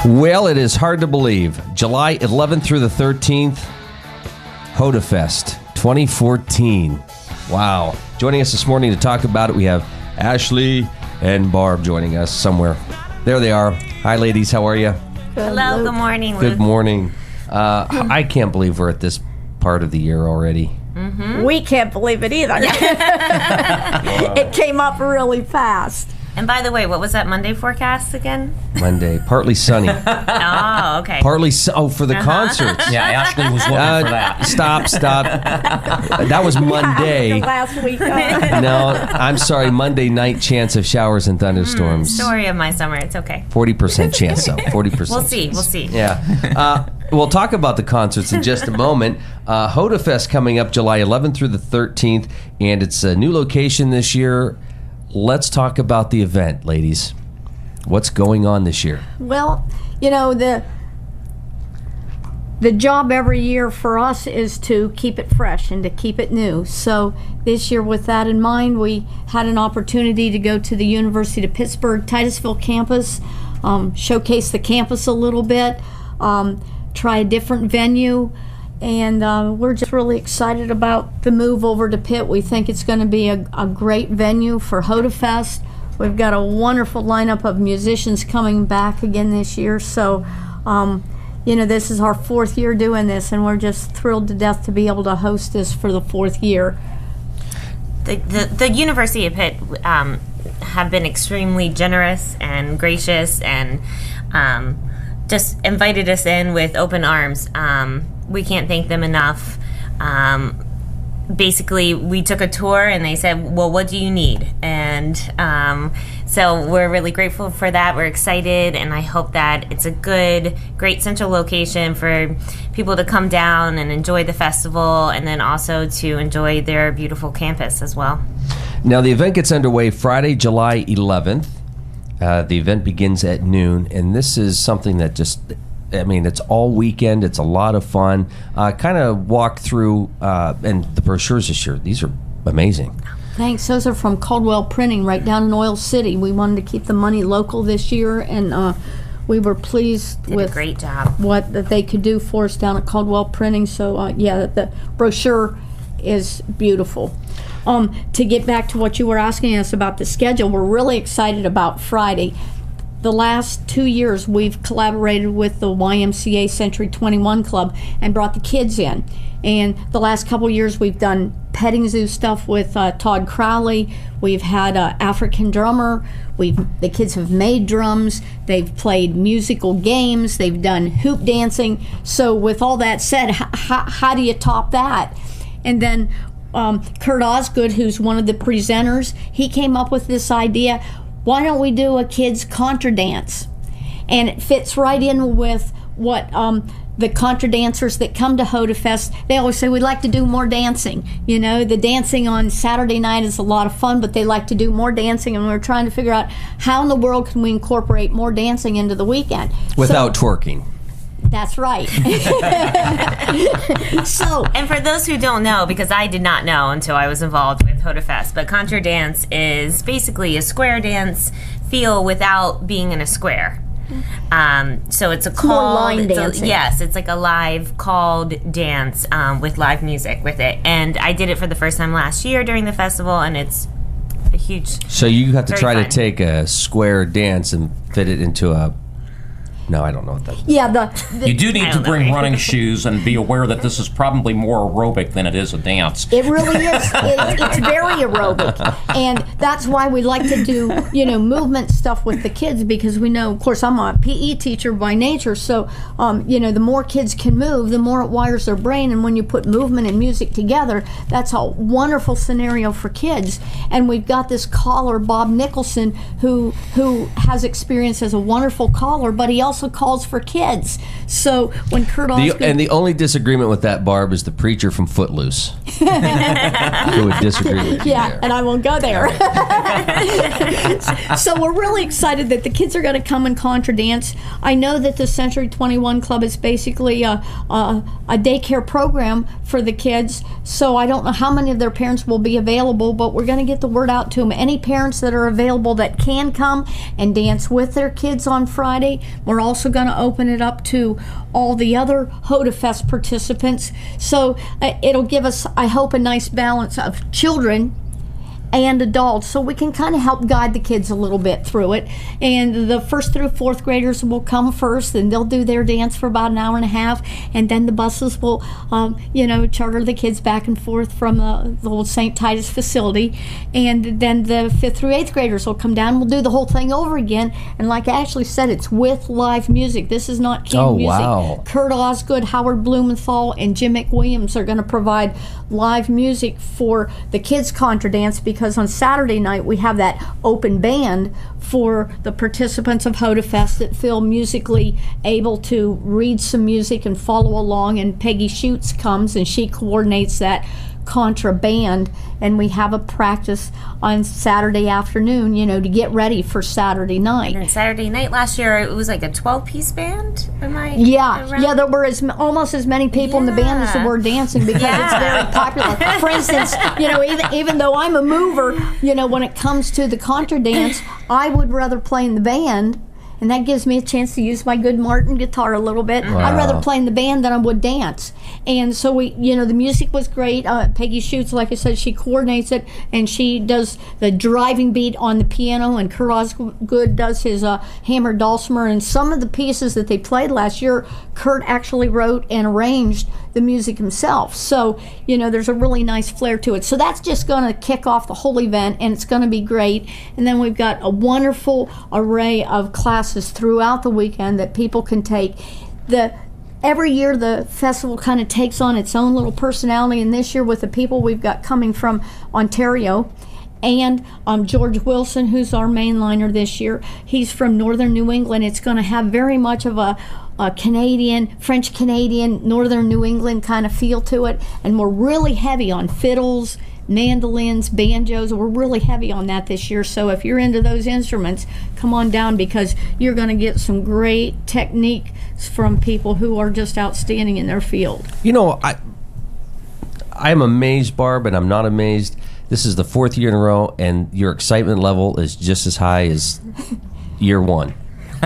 Well, it is hard to believe. July 11th through the 13th, HOTA Fest 2014. Wow. Joining us this morning to talk about it, we have Ashley and Barb joining us somewhere. There they are. Hi, ladies. How are you? Hello. Good morning, Luke. Good morning. I can't believe we're at this part of the year already. Mm-hmm. We can't believe it either. It came up really fast. And by the way, what was that Monday forecast again? Monday, partly sunny. Oh, okay. Partly for the concerts. Yeah, Ashley was looking for that. Stop. That was Monday. Last week. No, I'm sorry. Monday night chance of showers and thunderstorms. Story of my summer. It's okay. 40% chance, though. 40%. We'll see. Yeah. We'll talk about the concerts in just a moment. HOTA Fest coming up July 11th through the 13th, and it's a new location this year. Let's talk about the event, ladies. What's going on this year? Well, you know, the job every year for us is to keep it fresh and to keep it new. So this year, with that in mind, we had an opportunity to go to the University of Pittsburgh Titusville campus, showcase the campus a little bit, try a different venue, and we're just really excited about the move over to Pitt. We think it's going to be a great venue for HOTA Fest. We've got a wonderful lineup of musicians coming back again this year. So, you know, this is our 4th year doing this, and we're just thrilled to death to be able to host this for the 4th year. The University of Pitt have been extremely generous and gracious and just invited us in with open arms. We can't thank them enough. Basically, we took a tour and they said, well, what do you need? And so we're really grateful for that. We're excited, and I hope that it's a great central location for people to come down and enjoy the festival, and then also to enjoy their beautiful campus as well. Now, the event gets underway Friday, July 11th. The event begins at noon, and this is something that it's all weekend. It's a lot of fun. Kind of walk through, and the brochures this year, these are amazing. Thanks. Those are from Caldwell Printing right down in Oil City. We wanted to keep the money local this year, and we were pleased with a great job. What that they could do for us down at Caldwell Printing. So, yeah, the brochure is beautiful. To get back to what you were asking us about the schedule, we're really excited about Friday. The last 2 years, we've collaborated with the YMCA Century 21 Club and brought the kids in. And the last couple years, we've done petting zoo stuff with Todd Crowley. We've had an African drummer. The kids have made drums. They've played musical games. They've done hoop dancing. So with all that said, how do you top that? And then Kurt Osgood, who's one of the presenters, he came up with this idea. Why don't we do a kids' contra dance? And it fits right in with what the contra dancers that come to HOTA Fest, they always say, we'd like to do more dancing. You know, the dancing on Saturday night is a lot of fun, but they like to do more dancing, and we're trying to figure out how in the world can we incorporate more dancing into the weekend. Without twerking. That's right. And for those who don't know, because I did not know until I was involved with HOTA Fest, but contra dance is basically a square dance feel without being in a square. So it's a line dancing. Yes, it's like a live called dance with live music with it. And I did it for the first time last year during the festival, and it's a huge. So you have to try fun. to take a square dance and fit it into a. No, I don't know what that is. Yeah, you do need to bring running shoes and be aware that this is probably more aerobic than it is a dance. It really is. It's very aerobic. And that's why we like to do, movement stuff with the kids, because we know, of course, I'm a PE teacher by nature, so, the more kids can move, the more it wires their brain. And when you put movement and music together, that's a wonderful scenario for kids. And we've got this caller, Bob Nicholson, who has experience as a wonderful caller, but he also calls for kids. So when Kurt Osgood... And the only disagreement with that, Barb, is the preacher from Footloose. Who would disagree with you there. And I won't go there. So we're really excited that the kids are going to come and contra dance. I know that the Century 21 Club is basically a daycare program for the kids, so I don't know how many of their parents will be available, but we're going to get the word out to them. Any parents that are available that can come and dance with their kids on Friday, we're also going to open it up to all the other HOTA Fest participants. So it'll give us, I hope, a nice balance of children and adults, so we can kind of help guide the kids a little bit through it. And the first through fourth graders will come first, and they'll do their dance for about an hour and a half, and then the buses will charter the kids back and forth from the old St. Titus facility, and then the fifth through eighth graders will come down. We'll do the whole thing over again, and like Ashley said, it's with live music. This is not canned music. Wow. Kurt Osgood, Howard Blumenthal, and Jim McWilliams are going to provide live music for the kids' contra dance, because on Saturday night we have that open band for the participants of HOTA Fest that feel musically able to read some music and follow along, and Peggy Schutz comes and she coordinates that contra band, and we have a practice on Saturday afternoon, to get ready for Saturday night. And then Saturday night last year, it was like a 12-piece band. Am I Yeah, around? yeah. There were almost as many people in the band as there were dancing, because it's very popular. For instance, even though I'm a mover, when it comes to the contra dance, I would rather play in the band. And that gives me a chance to use my good Martin guitar a little bit. Wow. I'd rather play in the band than I would dance. And so the music was great. Peggy Schutz, like I said, she coordinates it, and she does the driving beat on the piano, and Kurt Osgood does his hammer dulcimer. And some of the pieces that they played last year, Kurt actually wrote and arranged the music himself. So, there's a really nice flair to it. So that's just going to kick off the whole event, and it's going to be great. And then we've got a wonderful array of classes throughout the weekend that people can take. Every year the festival kind of takes on its own little personality, and this year with the people we've got coming from Ontario, and George Wilson, who's our mainliner this year, he's from northern New England. It's going to have very much of a Canadian, French-Canadian, northern New England kind of feel to it, and we're really heavy on fiddles, mandolins, banjos. We're really heavy on that this year. So if you're into those instruments, come on down, because you're going to get some great techniques from people who are just outstanding in their field. I'm amazed, Barb, and I'm not amazed. This is the fourth year in a row, and your excitement level is just as high as year one.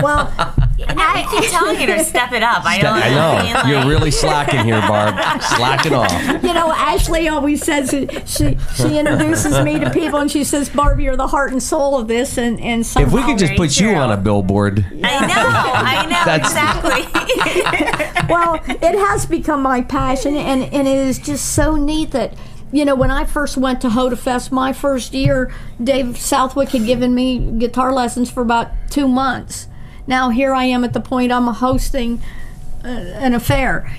Well, I keep telling you to step it up. I know. You're really slacking here, Barb. Slacking off. Ashley always says, she introduces me to people, and she says, Barb, you're the heart and soul of this, and somehow, If we could just put you on a billboard. I know, exactly. Well, it has become my passion, and it is just so neat that, when I first went to HOTA Fest, my first year, Dave Southwick had given me guitar lessons for about 2 months. Now here I am at the point I'm hosting an affair,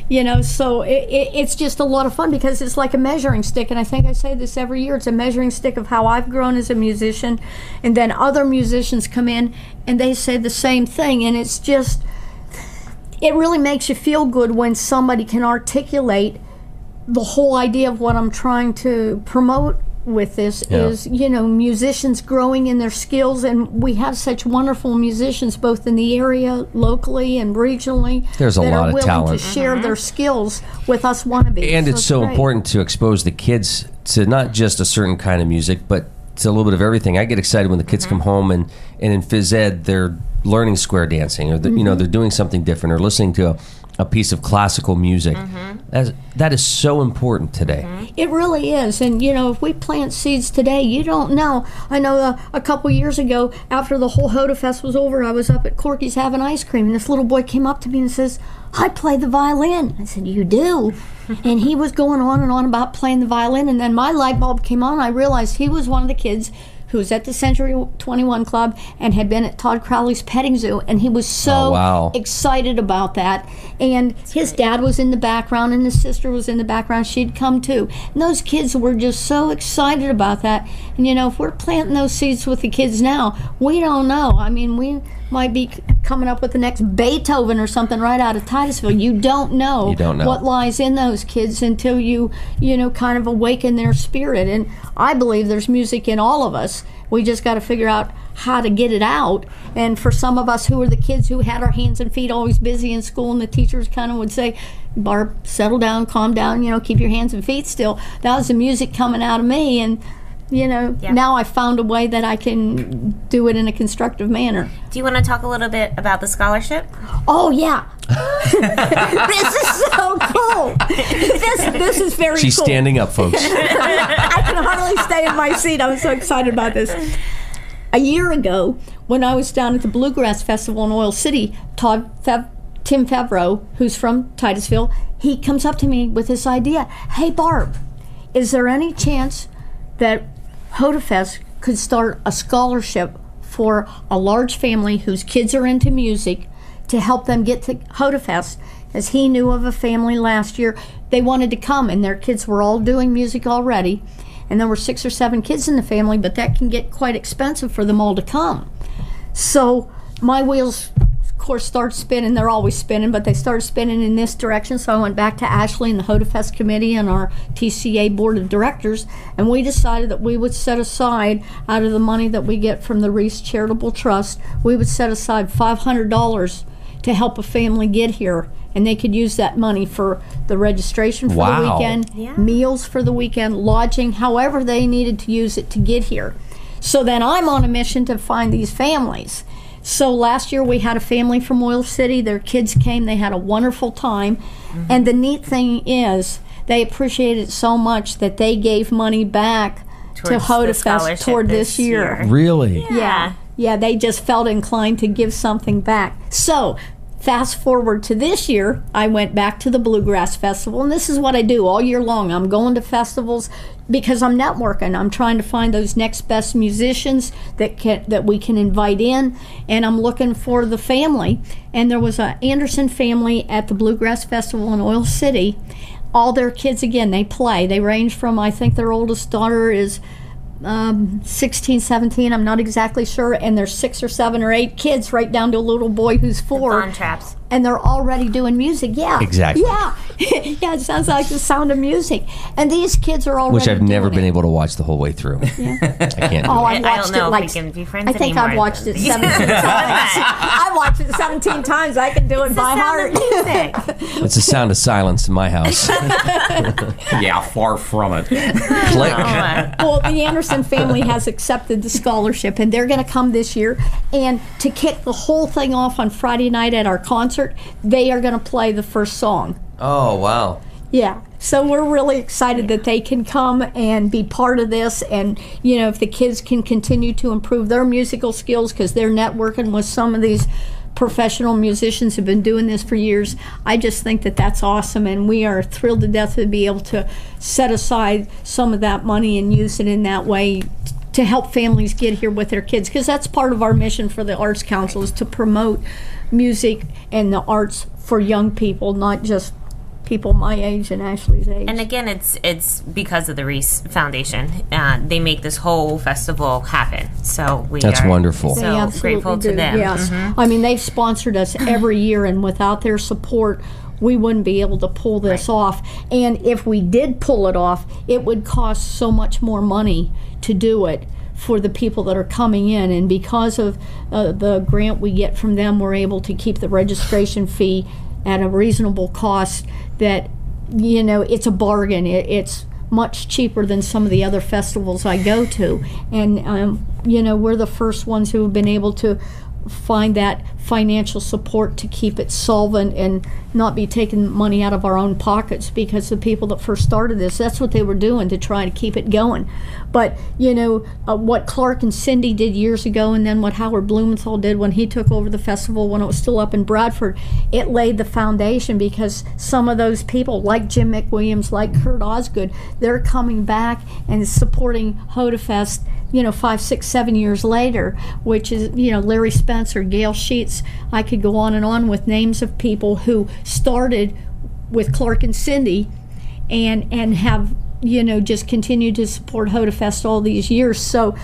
so it's just a lot of fun, because it's like a measuring stick, and I think I say this every year. It's a measuring stick of how I've grown as a musician, and then other musicians come in and they say the same thing, and it's just, it really makes you feel good when somebody can articulate the whole idea of what I'm trying to promote with this. Is musicians growing in their skills, and we have such wonderful musicians both in the area, locally and regionally. There's a lot of talent to share their skills with us wannabes. And it's so important to expose the kids to not just a certain kind of music, but to a little bit of everything. I get excited when the kids come home and in phys ed they're learning square dancing, or they're doing something different, or listening to a piece of classical music. That is so important today. It really is. And if we plant seeds today, you don't know. I know a couple years ago, after the whole HOTA Fest was over, I was up at Corky's having ice cream, and this little boy came up to me and says, I play the violin. I said, you do? And he was going on and on about playing the violin, and then my light bulb came on. I realized he was one of the kids who was at the Century 21 Club and had been at Todd Crowley's petting zoo, and he was so excited about that. And his dad was in the background, and his sister was in the background. She'd come too. And those kids were just so excited about that. And if we're planting those seeds with the kids now, we don't know. I mean, we might be coming up with the next Beethoven or something right out of Titusville. You don't know what lies in those kids until you kind of awaken their spirit. And I believe there's music in all of us. We just got to figure out how to get it out. And for some of us who are the kids who had our hands and feet always busy in school, and the teachers kind of would say, Barb, settle down, calm down, keep your hands and feet still. That was the music coming out of me, and now I found a way that I can do it in a constructive manner. Do you want to talk a little bit about the scholarship? Oh, yeah. This is so cool. This is very She's cool. standing up, folks. I can hardly stay in my seat. I'm so excited about this. A year ago, when I was down at the Bluegrass Festival in Oil City, Tim Favreau, who's from Titusville, he comes up to me with this idea. Hey, Barb, is there any chance that HOTA Fest could start a scholarship for a large family whose kids are into music to help them get to HOTA Fest? As he knew of a family last year, they wanted to come, and their kids were all doing music already, and there were 6 or 7 kids in the family, but that can get quite expensive for them all to come. So my wheels, of course, start spinning. They're always spinning, but they started spinning in this direction. So I went back to Ashley and the HOTA Fest committee and our TCA board of directors, and we decided that we would set aside, out of the money that we get from the Reese Charitable Trust, we would set aside $500 to help a family get here, and they could use that money for the registration for the weekend, meals for the weekend, lodging, however they needed to use it to get here. So then I'm on a mission to find these families. So last year we had a family from Oil City. Their kids came. They had a wonderful time. And the neat thing is they appreciated it so much that they gave money back to HOTA Fest toward this year. Really? Yeah, they just felt inclined to give something back. So fast forward to this year, I went back to the Bluegrass Festival, and this is what I do all year long. I'm going to festivals because I'm networking. I'm trying to find those next best musicians that we can invite in, and I'm looking for the family. And there was an Anderson family at the Bluegrass Festival in Oil City. All their kids, again, they play. They range from, I think their oldest daughter is 16, 17, I'm not exactly sure, and there's 6 or 7 or 8 kids, right down to a little boy who's 4. Bond traps. And they're already doing music. Yeah. Exactly. Yeah. Yeah, it sounds like the sound of music. And these kids are already Which I've never doing been it. able to watch the whole way through. Yeah. I can't do Oh, it. I've watched I don't know it like, if we can be friends I think anymore. I've watched it 17 times. I watched it 17 times. I can do it by heart. Music. It's the sound of silence in my house. Yeah, far from it. Click. Well, the Anderson family has accepted the scholarship, and they're going to come this year. And to kick the whole thing off on Friday night at our concert, they are going to play the first song. Oh, wow. Yeah. So we're really excited that they can come and be part of this. And, you know, if the kids can continue to improve their musical skills because they're networking with some of these professional musicians who've been doing this for years, I just think that that's awesome. And we are thrilled to death to be able to set aside some of that money and use it in that way to help families get here with their kids, because that's part of our mission for the Arts Council, is to promote music and the arts for young people, not just people my age and Ashley's age. And again, it's because of the Reese Foundation. They make this whole festival happen. So That's wonderful. They So absolutely grateful to do, them. yes. I mean, they've sponsored us every year, and without their support, we wouldn't be able to pull this off. And if we did pull it off, it would cost so much more money to do it for the people that are coming in. And because of the grant we get from them, we're able to keep the registration fee at a reasonable cost that, you know, it's a bargain. It's much cheaper than some of the other festivals I go to. And, you know, we're the first ones who have been able to find that financial support to keep it solvent and not be taking money out of our own pockets, because the people that first started this, that's what they were doing to try to keep it going. But, you know, what Clark and Cindy did years ago, and then what Howard Blumenthal did when he took over the festival when it was still up in Bradford, it laid the foundation, because some of those people, like Jim McWilliams, like Kurt Osgood, they're coming back and supporting HOTA Fest, you know, 5, 6, 7 years later, which is, you know, Larry Spencer, Gail Sheets. I could go on and on with names of people who started with Clark and Cindy and have, you know, just continued to support HOTA Fest all these years. So,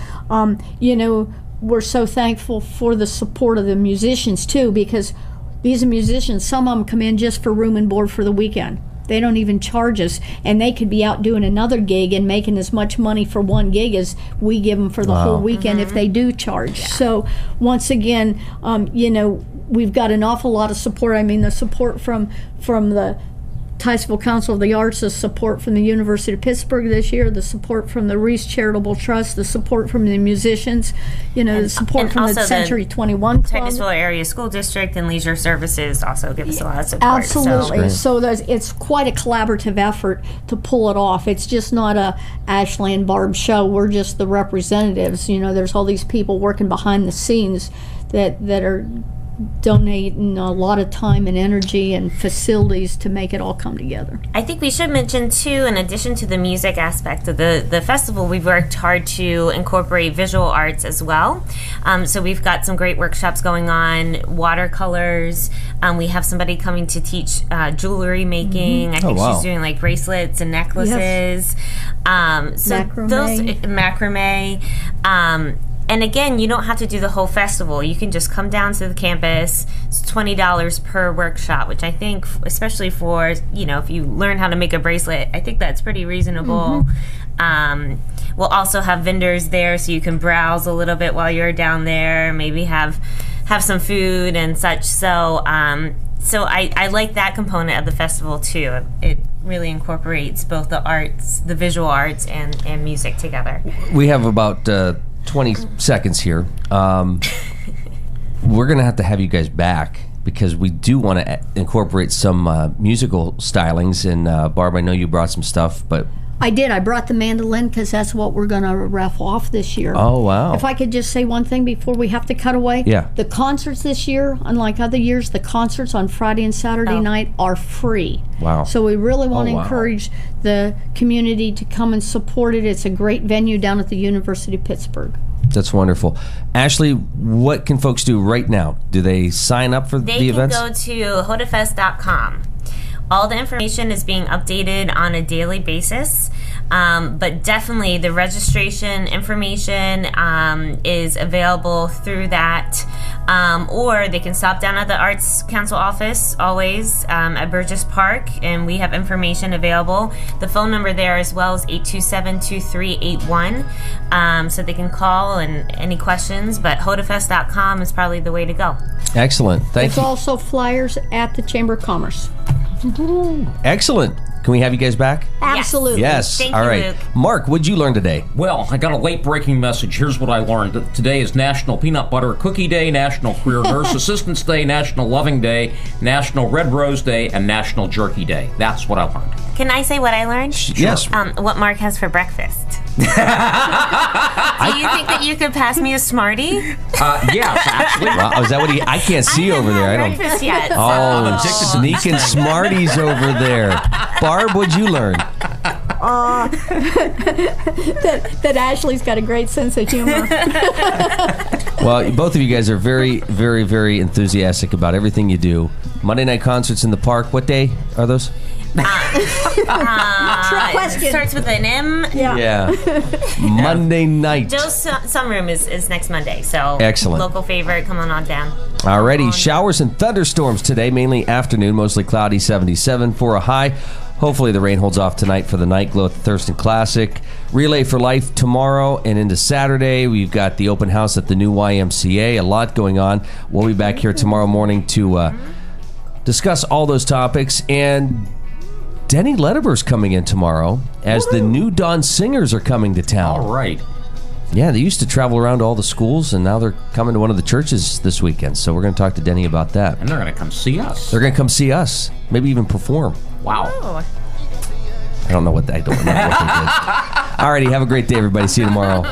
you know, we're so thankful for the support of the musicians too, because these are musicians, some of them come in just for room and board for the weekend. They don't even charge us, and they could be out doing another gig and making as much money for one gig as we give them for the whole weekend if they do charge. Yeah. So once again, you know, we've got an awful lot of support. I mean, the support from the Titusville Council of the Arts, the support from the University of Pittsburgh this year, the support from the Reese Charitable Trust, the support from the musicians, the support and from also the the Century 21 Club. Titusville Area School District and Leisure Services also give us a lot of support. Absolutely. So it's quite a collaborative effort to pull it off. It's just not a Ashley and Barb show. We're just the representatives. There's all these people working behind the scenes that are donating a lot of time and energy and facilities to make it all come together. I think we should mention too, in addition to the music aspect of the festival, we've worked hard to incorporate visual arts as well. So we've got some great workshops going on, watercolors. We have somebody coming to teach jewelry making. I think she's doing like bracelets and necklaces. Yes. So macrame. Those macrame. And again, you don't have to do the whole festival. You can just come down to the campus. It's $20 per workshop, which I think, especially for, if you learn how to make a bracelet, I think that's pretty reasonable. We'll also have vendors there so you can browse a little bit while you're down there, maybe have some food and such. So I like that component of the festival too. It really incorporates both the arts, the visual arts, and music together. We have about 20 seconds here. We're going to have you guys back because we do want to incorporate some musical stylings. And Barb, I know you brought some stuff, but... I did. I brought the mandolin because that's what we're going to raffle off this year. Oh, wow. If I could just say one thing before we have to cut away. Yeah. The concerts this year, unlike other years, the concerts on Friday and Saturday night are free. Wow. So we really want to encourage the community to come and support it. It's a great venue down at the University of Pittsburgh. That's wonderful. Ashley, what can folks do right now? Do they sign up for the events? They can go to HOTAFest.com. All the information is being updated on a daily basis, but definitely the registration information is available through that, or they can stop down at the Arts Council office always at Burgess Park, and we have information available. The phone number there as well is 827-2381, so they can call and any questions, but HOTAFest.com is probably the way to go. Excellent. Thank you. There's also flyers at the Chamber of Commerce. Excellent. Can we have you guys back? Absolutely. Yes. Thank All you, right. Luke. Mark, what'd you learn today? Well, I got a late-breaking message. Here's what I learned. Today is National Peanut Butter Cookie Day, National Career Nurse Assistance Day, National Loving Day, National Red Rose Day, and National Jerky Day. That's what I learned. Can I say what I learned? Yes. What Mark has for breakfast. Do you think that you could pass me a Smartie? Yes, actually. Wow, is that what I can't see over there. I don't. Breakfast yet. Oh, so. sneaking Smarties over there. Barb, what'd you learn? That Ashley's got a great sense of humor. Well, both of you guys are very, very, very enthusiastic about everything you do. Monday night concerts in the park. What day are those? Question. It starts with an M. Yeah. Monday night. Joe's Sunroom is next Monday, so Excellent. Local favorite, come on down. Alrighty, showers and thunderstorms today, mainly afternoon, mostly cloudy, 77 for a high. Hopefully the rain holds off tonight for the Night Glow at the Thurston Classic. Relay for Life tomorrow and into Saturday. We've got the open house at the new YMCA. A lot going on. We'll be back here tomorrow morning to discuss all those topics. And Denny Lederber's coming in tomorrow as the New Dawn Singers are coming to town. All right. Yeah, they used to travel around to all the schools, and now they're coming to one of the churches this weekend. So we're going to talk to Denny about that. And they're going to come see us. They're going to come see us, maybe even perform. Wow. Oh. I don't know what they did. Alrighty, have a great day, everybody. See you tomorrow.